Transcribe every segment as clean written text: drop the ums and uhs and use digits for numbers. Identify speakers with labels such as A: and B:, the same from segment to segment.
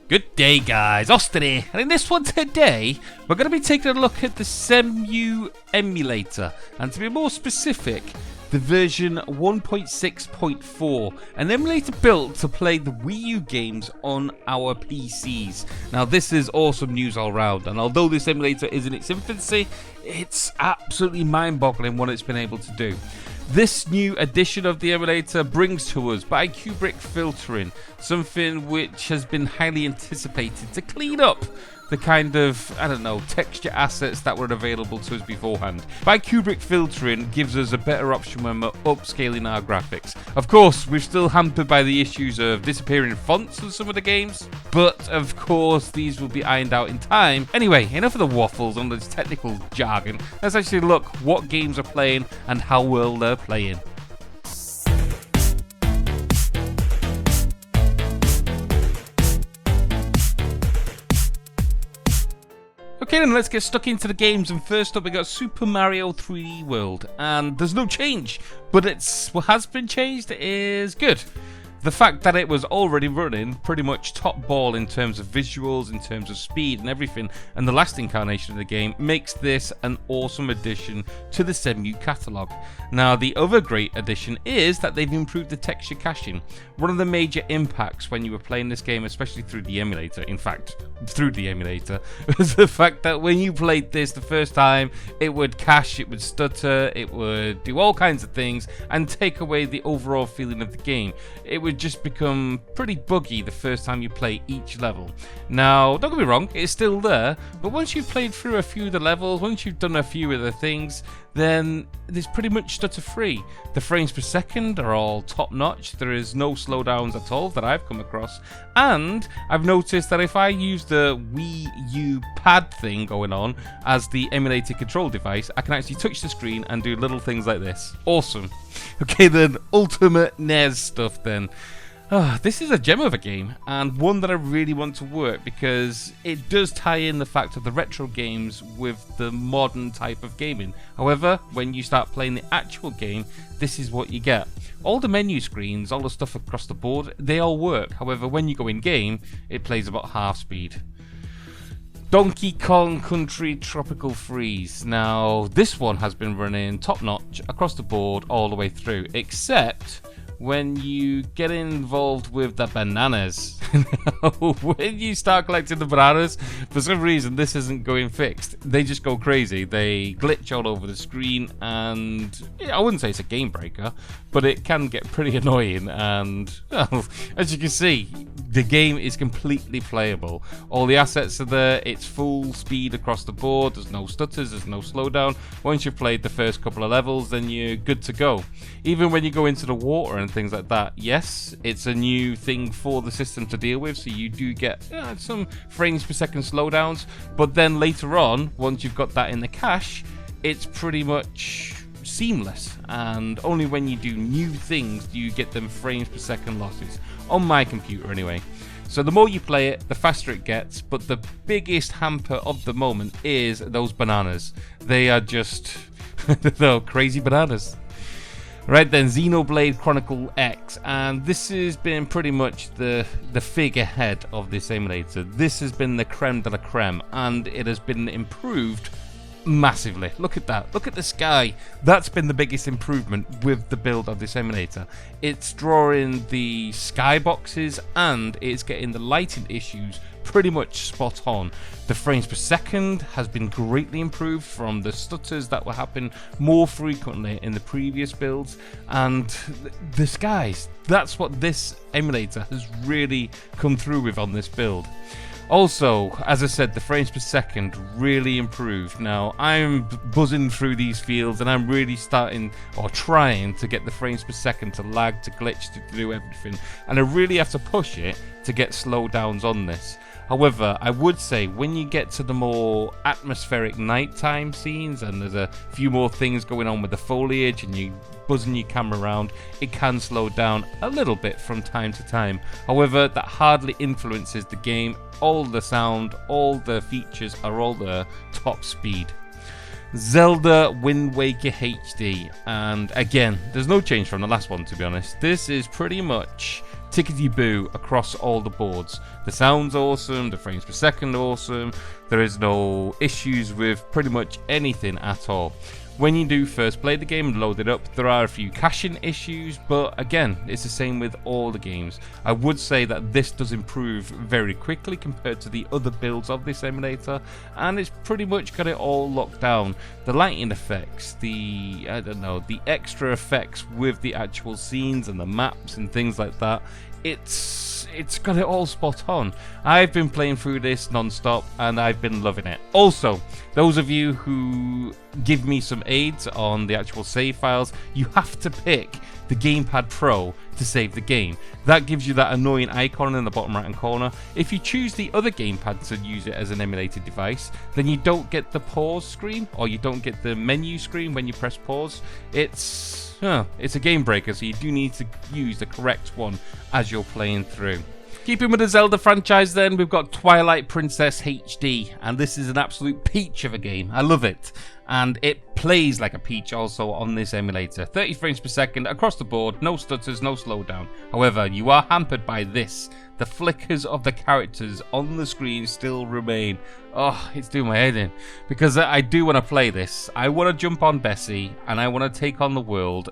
A: Good day guys, Austin here, and in this one today, we're going to be taking a look at the Cemu emulator, and to be more specific, the version 1.6.4, an emulator built to play the Wii U games on our PCs. Now this is awesome news all round, and although this emulator is in its infancy, it's absolutely mind-boggling what it's been able to do. This new edition of the emulator brings to us bicubic filtering, something which has been highly anticipated to clean up the kind of, I don't know, texture assets that were available to us beforehand. Bicubic filtering gives us a better option when we're upscaling our graphics. Of course, we're still hampered by the issues of disappearing fonts on some of the games, but of course these will be ironed out in time. Anyway, enough of the waffles and this technical jargon. Let's actually look what games are playing and how well they're playing. Okay then, let's get stuck into the games, and first up we got Super Mario 3D World, and there's no change, but what has been changed is good. The fact that it was already running pretty much top ball in terms of visuals, in terms of speed and everything, and the last incarnation of the game makes this an awesome addition to the Cemu catalogue. Now the other great addition is that they've improved the texture caching. One of the major impacts when you were playing this game, especially through the emulator, in fact through the emulator, was the fact that when you played this the first time, it would cache, it would stutter, it would do all kinds of things and take away the overall feeling of the game. It would just become pretty buggy the first time you play each level. Now, don't get me wrong, it's still there, but once you've played through a few of the levels, once you've done a few of the things, then it's pretty much stutter free. The frames per second are all top notch, there is no slowdowns at all that I've come across, and I've noticed that if I use the Wii U pad thing going on as the emulator control device, I can actually touch the screen and do little things like this. Awesome. Okay then, ultimate NES stuff then. This is a gem of a game, and one that I really want to work because it does tie in the fact of the retro games with the modern type of gaming. However, when you start playing the actual game, this is what you get. All the menu screens, all the stuff across the board, they all work. However, when you go in game, it plays about half speed. Donkey Kong Country Tropical Freeze. Now, this one has been running top notch across the board all the way through, except when you get involved with the bananas. When you start collecting the bananas, for some reason this isn't going fixed. They just go crazy. They glitch all over the screen, and I wouldn't say it's a game breaker, but it can get pretty annoying. And well, as you can see, the game is completely playable. All the assets are there, it's full speed across the board, there's no stutters, there's no slowdown. Once you've played the first couple of levels, then you're good to go. Even when you go into the water and things like that, yes, it's a new thing for the system to deal with, so you do get some frames per second slowdowns, but then later on, once you've got that in the cache, it's pretty much seamless, and only when you do new things do you get them frames per second losses, on my computer anyway. So the more you play it, the faster it gets, but the biggest hamper of the moment is those bananas. They are just they're crazy bananas. Right then, Xenoblade Chronicles X, and this has been pretty much the figurehead of this emulator. This has been the creme de la creme, and it has been improved massively. Look at that, look at the sky. That's been the biggest improvement with the build of this emulator. It's drawing the skyboxes and it's getting the lighting issues pretty much spot on. The frames per second has been greatly improved from the stutters that were happening more frequently in the previous builds, and the skies, that's what this emulator has really come through with on this build. Also, as I said, the frames per second really improved. Now, I'm buzzing through these fields and I'm really starting, or trying, to get the frames per second to lag, to glitch, to do everything. And I really have to push it to get slowdowns on this. However, I would say when you get to the more atmospheric nighttime scenes and there's a few more things going on with the foliage and you buzzing your camera around, it can slow down a little bit from time to time. However, that hardly influences the game. All the sound, all the features are all the top speed. Zelda Wind Waker HD, and again, there's no change from the last one, to be honest. This is pretty much tickety-boo across all the boards. The sound's awesome, the frames per second awesome, there is no issues with pretty much anything at all. When you do first play the game and load it up, there are a few caching issues, but again, it's the same with all the games. I would say that this does improve very quickly compared to the other builds of this emulator, and it's pretty much got it all locked down. The lighting effects, the extra effects with the actual scenes and the maps and things like that, it's got it all spot on. I've been playing through this non-stop and I've been loving it. Also, those of you who give me some aids on the actual save files, you have to pick the Gamepad Pro to save the game. That gives you that annoying icon in the bottom right hand corner. If you choose the other gamepad to use it as an emulated device, then you don't get the pause screen, or you don't get the menu screen when you press pause. It's a game breaker, so you do need to use the correct one as you're playing through. Keeping with the Zelda franchise then, we've got Twilight Princess HD, and this is an absolute peach of a game. I love it. And it plays like a peach also on this emulator. 30 frames per second across the board, no stutters, no slowdown. However, you are hampered by this. The flickers of the characters on the screen still remain. Oh, it's doing my head in. Because I do want to play this. I want to jump on Bessie, and I want to take on the world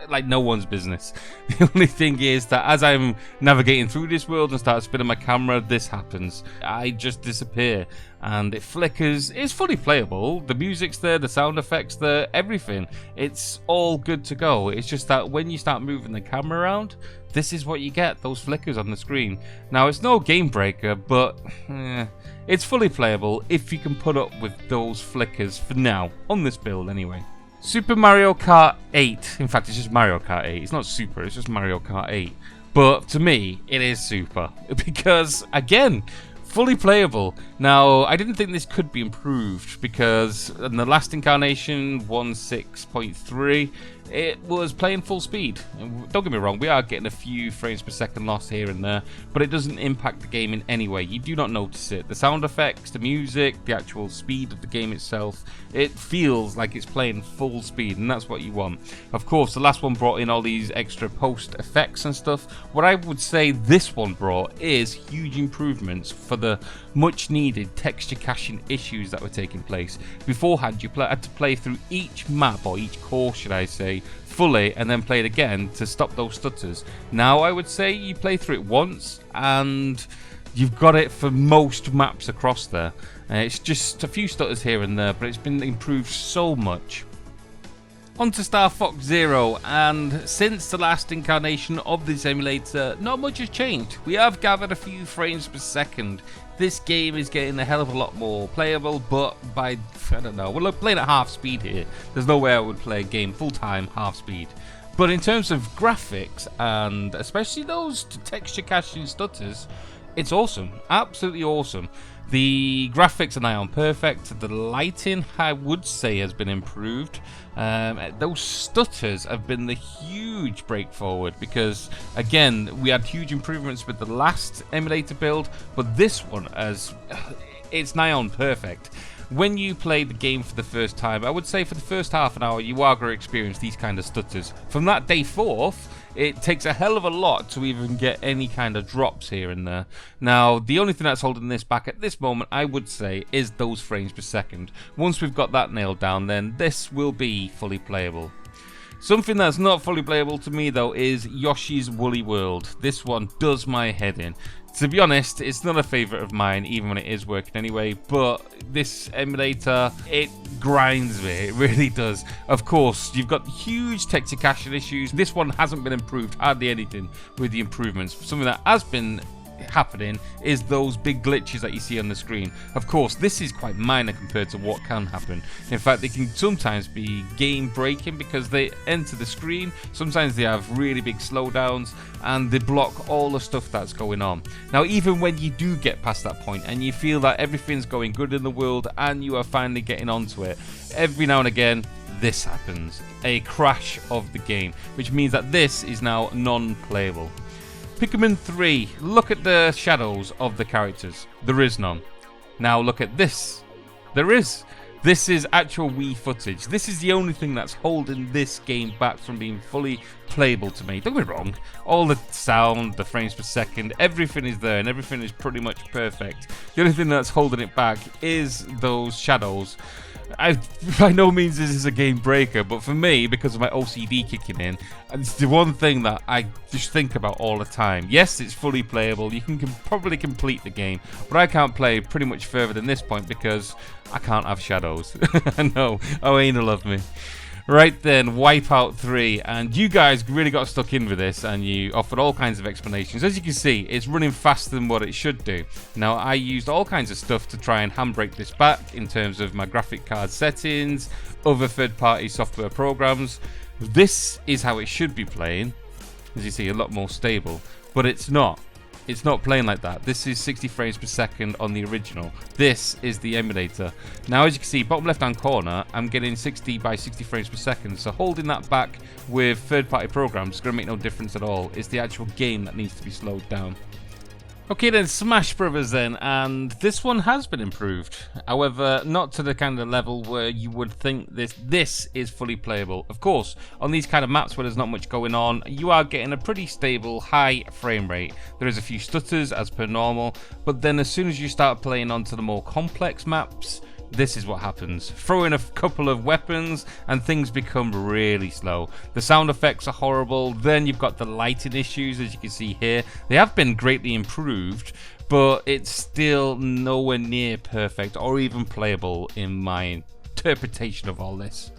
A: like no one's business. The only thing is that as I'm navigating through this world and start spinning my camera, this happens. I just disappear and it flickers. It's fully playable. The music's there, the sound effects there, everything. It's all good to go. It's just that when you start moving the camera around, this is what you get, those flickers on the screen. Now, it's no game breaker, but it's fully playable if you can put up with those flickers for now, on this build anyway. Super Mario Kart 8. In fact, it's just Mario Kart 8. It's not Super, it's just Mario Kart 8. But to me, it is Super. Because, again, fully playable. Now, I didn't think this could be improved because in the last incarnation, 1.6.3, it was playing full speed. Don't get me wrong, we are getting a few frames per second loss here and there, but it doesn't impact the game in any way. You do not notice it. The sound effects, the music, the actual speed of the game itself, it feels like it's playing full speed, and that's what you want. Of course, the last one brought in all these extra post effects and stuff. What I would say this one brought is huge improvements for the much needed texture caching issues that were taking place. Beforehand, you had to play through each map, or each course should I say, fully, and then play it again to stop those stutters. Now I would say you play through it once and you've got it for most maps across there. It's just a few stutters here and there, but it's been improved so much. On to StarFox Zero, and since the last incarnation of this emulator, not much has changed. We have gathered a few frames per second. This game is getting a hell of a lot more playable, but by, I don't know, we're playing at half speed here. There's no way I would play a game full-time half speed. But in terms of graphics, and especially those texture caching stutters, it's awesome. Absolutely awesome. The graphics are nigh on perfect. The lighting, I would say, has been improved. Those stutters have been the huge break forward because, again, we had huge improvements with the last emulator build, but this one, it's nigh on perfect. When you play the game for the first time, I would say for the first half an hour, you are going to experience these kind of stutters. From that day forth, it takes a hell of a lot to even get any kind of drops here and there. Now, the only thing that's holding this back at this moment, I would say, is those frames per second. Once we've got that nailed down, then this will be fully playable. Something that's not fully playable to me, though, is Yoshi's Woolly World. This one does my head in. To be honest, it's not a favourite of mine, even when it is working anyway, but this emulator, it grinds me, it really does. Of course, you've got huge texture caching issues. This one hasn't been improved, hardly anything with the improvements. Something that has been happening is those big glitches that you see on the screen. Of course, this is quite minor compared to what can happen. In fact, they can sometimes be game breaking because they enter the screen. Sometimes they have really big slowdowns and they block all the stuff that's going on. Now, even when you do get past that point and you feel that everything's going good in the world and you are finally getting onto it, every now and again this happens, a crash of the game, which means that this is now non-playable. Pikmin 3, look at the shadows of the characters. There is none. Now look at this. There is. This is actual Wii footage. This is the only thing that's holding this game back from being fully playable to me. Don't get me wrong, all the sound, the frames per second, everything is there and everything is pretty much perfect. The only thing that's holding it back is those shadows. By no means this is a game breaker, but for me, because of my OCD kicking in, it's the one thing that I just think about all the time. Yes, it's fully playable, you can probably complete the game, but I can't play pretty much further than this point because I can't have shadows. No, oh, Anal love me. Right then, Wipeout 3, and you guys really got stuck in with this and you offered all kinds of explanations. As you can see, it's running faster than what it should do. Now, I used all kinds of stuff to try and handbrake this back in terms of my graphic card settings, other third-party software programs. This is how it should be playing. As you see, a lot more stable, but it's not. It's not playing like that. This is 60 frames per second on the original. This is the emulator. Now, as you can see, bottom left-hand corner, I'm getting 60 by 60 frames per second. So holding that back with third-party programs is going to make no difference at all. It's the actual game that needs to be slowed down. Okay then, Smash Brothers then, and this one has been improved. However, not to the kind of level where you would think this is fully playable. Of course, on these kind of maps where there's not much going on, you are getting a pretty stable, high frame rate. There is a few stutters as per normal, but then as soon as you start playing onto the more complex maps, this is what happens. Throw in a couple of weapons and things become really slow. The sound effects are horrible. Then you've got the lighting issues, as you can see here. They have been greatly improved, but it's still nowhere near perfect or even playable in my interpretation of all this.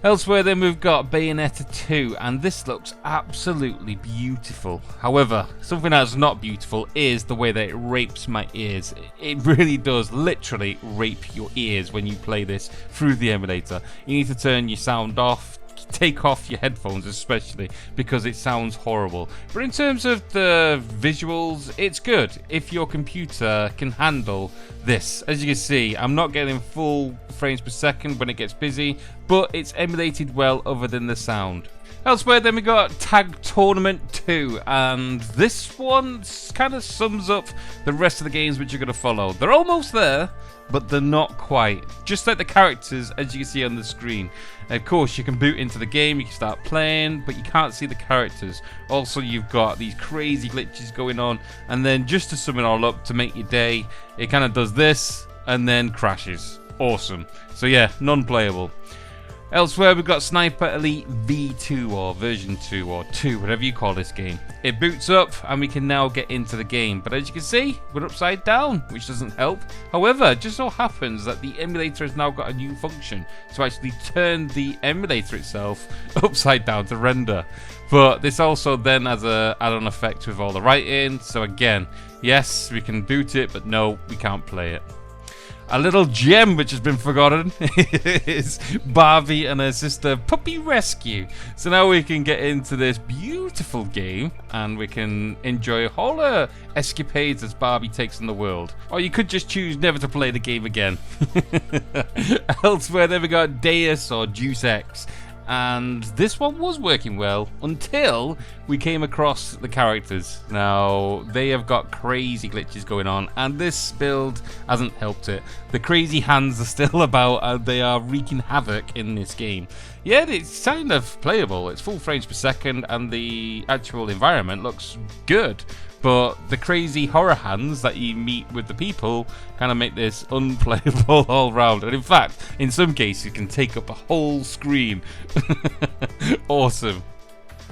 A: Elsewhere then we've got Bayonetta 2, and this looks absolutely beautiful. However, something that's not beautiful is the way that it rapes my ears. It really does literally rape your ears when you play this through the emulator. You need to turn your sound off, take off your headphones especially, because it sounds horrible. But in terms of the visuals, it's good if your computer can handle this. As you can see, I'm not getting full frames per second when it gets busy, but it's emulated well other than the sound. Elsewhere then we got Tag Tournament 2, and this one kind of sums up the rest of the games which are going to follow. They're almost there, but they're not quite. Just like the characters, as you can see on the screen. Of course, you can boot into the game, you can start playing, but you can't see the characters. Also, you've got these crazy glitches going on, and then just to sum it all up, to make your day, it kind of does this, and then crashes. Awesome. So yeah, non-playable. Elsewhere, we've got Sniper Elite V2 or version 2 or 2, whatever you call this game. It boots up and we can now get into the game, but as you can see, we're upside down, which doesn't help. However, it just so happens that the emulator has now got a new function to actually turn the emulator itself upside down to render. But this also then has a add-on effect with all the writing, so again, yes, we can boot it, but no, we can't play it. A little gem which has been forgotten is Barbie and her sister Puppy Rescue. So now we can get into this beautiful game and we can enjoy all her escapades as Barbie takes on the world. Or you could just choose never to play the game again. Elsewhere then we got Deus or Deus Ex. And this one was working well until we came across the characters. Now, they have got crazy glitches going on, and this build hasn't helped it. The crazy hands are still about, and they are wreaking havoc in this game. Yeah, it's kind of playable. It's full frames per second, and the actual environment looks good. But the crazy horror hands that you meet with the people kind of make this unplayable all round. And in fact, in some cases, it can take up a whole screen. Awesome.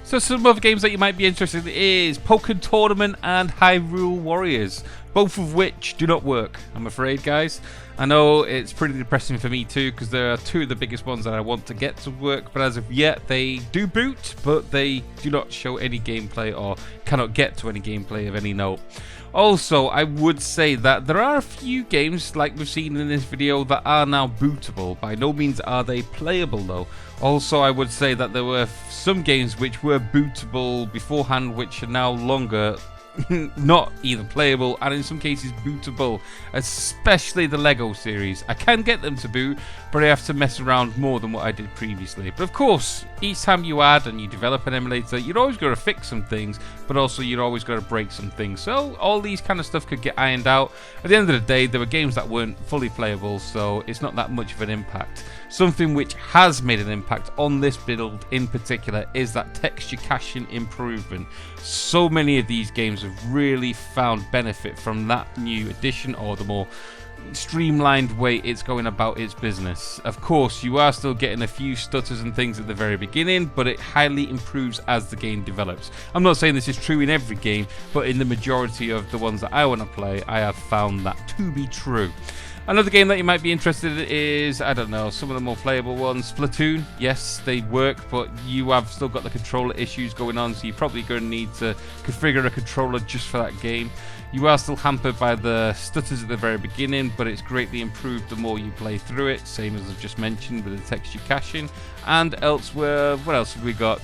A: So some other games that you might be interested in is Pokken Tournament and Hyrule Warriors, both of which do not work, I'm afraid, guys. I know it's pretty depressing for me too, because there are two of the biggest ones that I want to get to work, but as of yet they do boot, but they do not show any gameplay or cannot get to any gameplay of any note. Also, I would say that there are a few games, like we've seen in this video, that are now bootable. By no means are they playable though. Also, I would say that there were some games which were bootable beforehand, which are now longer not either playable and in some cases bootable, especially the Lego series. I can get them to boot, but I have to mess around more than what I did previously. But of course, each time you add and you develop an emulator, you're always going to fix some things, but also you're always going to break some things. So all these kind of stuff could get ironed out. At the end of the day, there were games that weren't fully playable, so it's not that much of an impact. Something which has made an impact on this build in particular is that texture caching improvement. So many of these games have really found benefit from that new addition, or the more streamlined way it's going about its business. Of course, you are still getting a few stutters and things at the very beginning, but it highly improves as the game develops. I'm not saying this is true in every game, but in the majority of the ones that I want to play, I have found that to be true. Another game that you might be interested in is, I don't know, some of the more playable ones. Splatoon, yes, they work, but you have still got the controller issues going on, so you're probably going to need to configure a controller just for that game. You are still hampered by the stutters at the very beginning, but it's greatly improved the more you play through it, same as I've just mentioned with the texture caching. And elsewhere, what else have we got?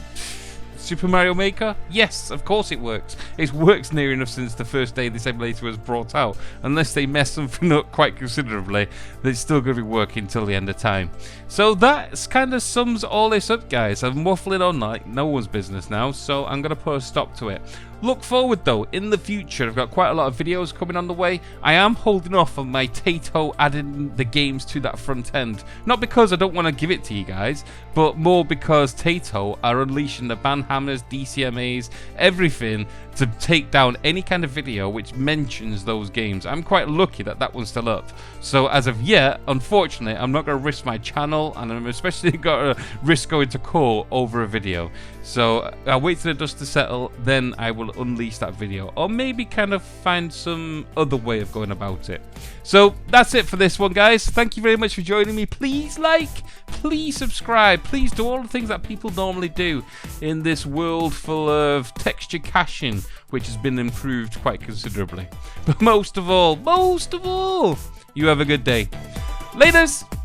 A: Super Mario Maker? Yes, of course it works. It works near enough since the first day this emulator was brought out. Unless they mess something up quite considerably, it's still going to be working till the end of time. So that kind of sums all this up, guys. I'm waffling on like no one's business now, so I'm going to put a stop to it. Look forward though, in the future, I've got quite a lot of videos coming on the way. I am holding off on my Taito adding the games to that front end. Not because I don't want to give it to you guys, but more because Taito are unleashing the banhammers, DCMAs, everything to take down any kind of video which mentions those games. I'm quite lucky that that one's still up. So as of yet, unfortunately, I'm not going to risk my channel, and I'm especially going to risk going to court over a video. So I'll wait till the dust to settle, then I will unleash that video, or maybe kind of find some other way of going about it. So that's it for this one, guys. Thank you very much for joining me. Please like, please subscribe, please do all the things that people normally do in this world full of texture caching, which has been improved quite considerably. But most of all, you have a good day. Laters!